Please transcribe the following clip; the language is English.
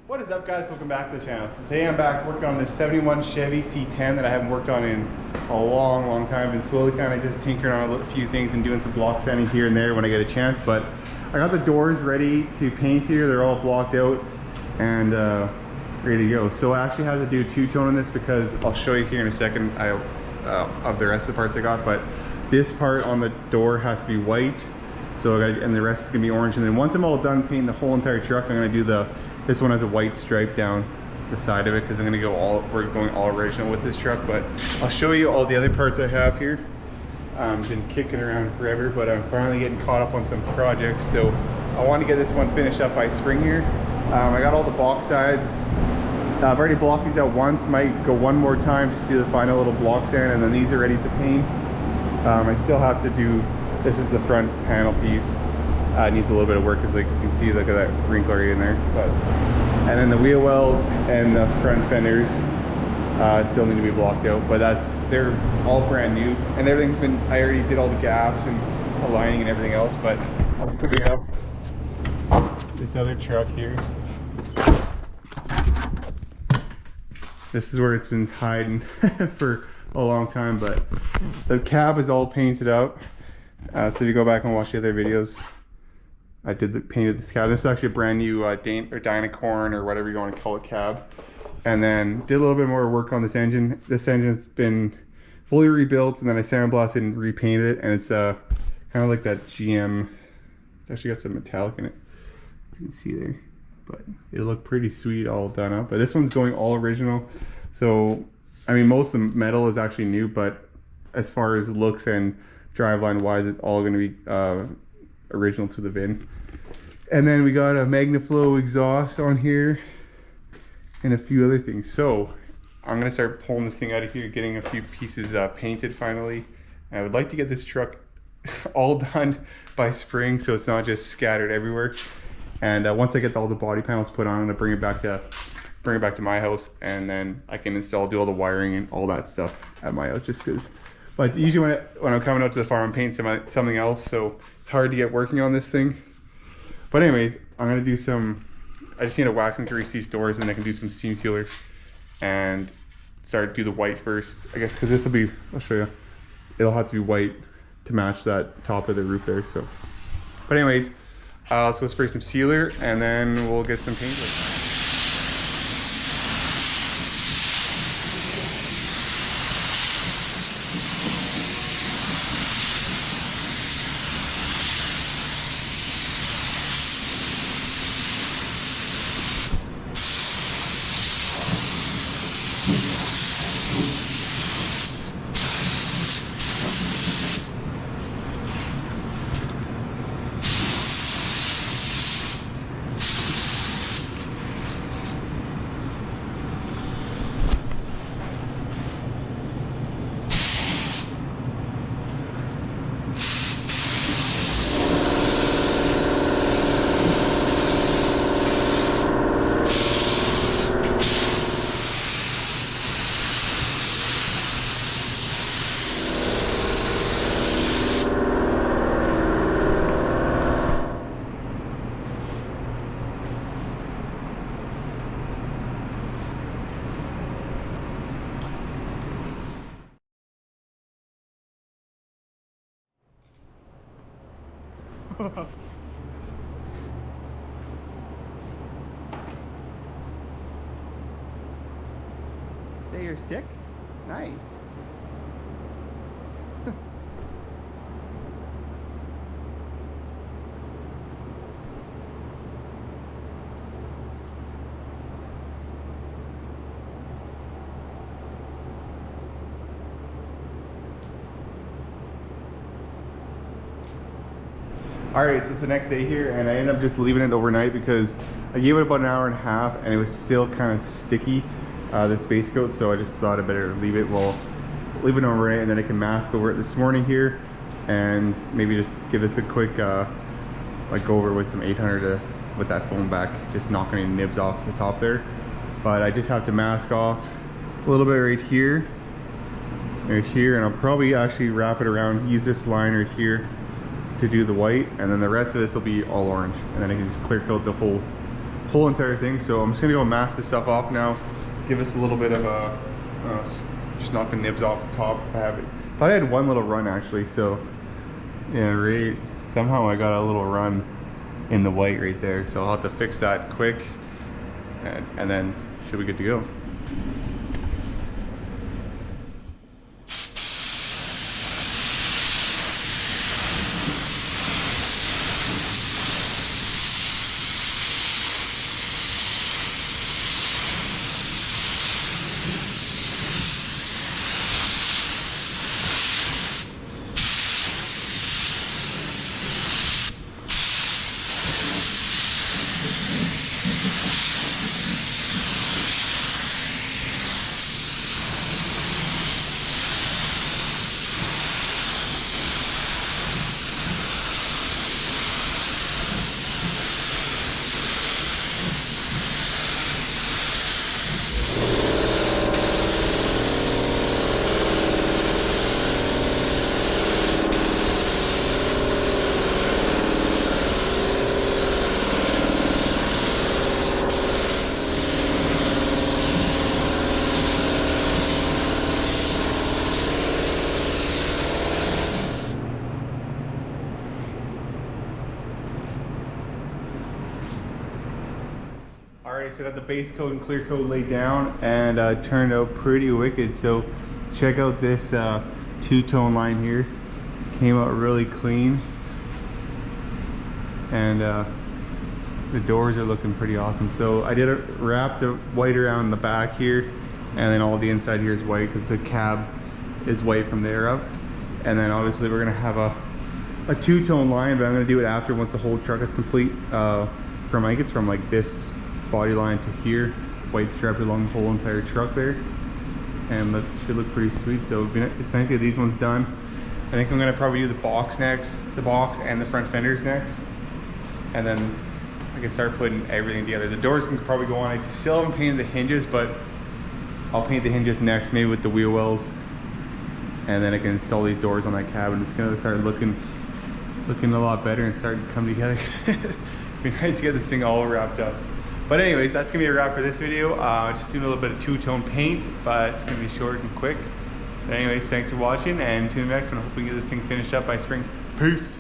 What is up, guys? Welcome back to the channel. Today I'm back working on this 71 Chevy C10 that I haven't worked on in a long time. Been slowly kind of just tinkering on a few things and doing some block sanding here and there when I get a chance. But I got the doors ready to paint here. They're all blocked out and ready to go. So I actually have to do two-tone on this because I'll show you here in a second of the rest of the parts I got. But this part on the door has to be white. So I gotta, and the rest is gonna be orange. And then once I'm all done painting the whole entire truck, I'm gonna do this one has a white stripe down the side of it because we're going all original with this truck. But I'll show you all the other parts I have here. Been kicking around forever, but I'm finally getting caught up on some projects. So I want to get this one finished up by spring here. I got all the box sides. I've already blocked these out once. Might go one more time just to do the final little block sand, and then these are ready to paint. I still have to do, this is the front panel piece. It needs a little bit of work because, like, you can see, look at that wrinkle right in there. But and then the wheel wells and the front fenders still need to be blocked out, but they're all brand new and everything's been, I already did all the gaps and aligning and everything else. But I'll figure out this other truck here. This is where it's been hiding for a long time, but the cab is all painted up. So if you go back and watch the other videos, I painted this cab. This is actually a brand new Dynacorn or whatever you want to call it cab. And then did a little bit more work on this engine. This engine's been fully rebuilt, and then I sandblasted and repainted it. And it's kind of like that GM. It's actually got some metallic in it. You can see there, but it'll look pretty sweet all done up. But this one's going all original. So I mean, most of the metal is actually new, but as far as looks and driveline wise, it's all going to be original to the VIN. And then we got a MagnaFlow exhaust on here and a few other things. So I'm gonna start pulling this thing out of here, getting a few pieces painted finally. And I would like to get this truck all done by spring so it's not just scattered everywhere. And once I get all the body panels put on, I'm gonna bring it back to my house, and then I can do all the wiring and all that stuff at my house, just because. But usually when I'm coming out to the farm, I'm painting something else, so it's hard to get working on this thing. But anyways, I'm gonna do I just need to wax and grease these doors, and I can do some seam sealer and do the white first, I guess, because this will be, I'll show you, it'll have to be white to match that top of the roof there. So, but anyways, let's go spray some sealer and then we'll get some paint. There, your stick? Nice. Alright, so it's the next day here, and I ended up just leaving it overnight because I gave it about an hour and a half and it was still kind of sticky, this base coat, so I just thought I better leave it overnight, and then I can mask over it this morning here and maybe just give this a quick like go over with some 800 with that foam back, just knocking any nibs off the top there. But I just have to mask off a little bit right here, and I'll probably actually wrap it around, use this line right here to do the white, and then the rest of this will be all orange, and then I can just clear coat the whole whole entire thing. So I'm just gonna go mask this stuff off now, give us a little bit of a just knock the nibs off the top if I have it. Thought I had one little run actually, so yeah, right, somehow I got a little run in the white right there, so I'll have to fix that quick, and then should be good to go. Alright, so I got the base coat and clear coat laid down, and turned out pretty wicked. So check out this two-tone line here. Came out really clean, and the doors are looking pretty awesome. So I did wrap the white around the back here, and then all the inside here is white because the cab is white from there up. And then obviously we're gonna have a two-tone line, but I'm gonna do it after, once the whole truck is complete. From I think it's from like this body line to here, white striped along the whole entire truck there, and that should look pretty sweet. So it's nice to get these ones done. I think I'm gonna probably do the box next, the box and the front fenders next, and then I can start putting everything together. The doors can probably go on. I still haven't painted the hinges, but I'll paint the hinges next, maybe with the wheel wells, and then I can install these doors on that cab, and it's gonna start looking a lot better and start to come together. It'd be nice to get this thing all wrapped up. But anyways, that's gonna be a wrap for this video. Just doing a little bit of two-tone paint, but it's gonna be short and quick. But anyways, thanks for watching, and tune in the next one. I hope we can get this thing finished up by spring. Peace.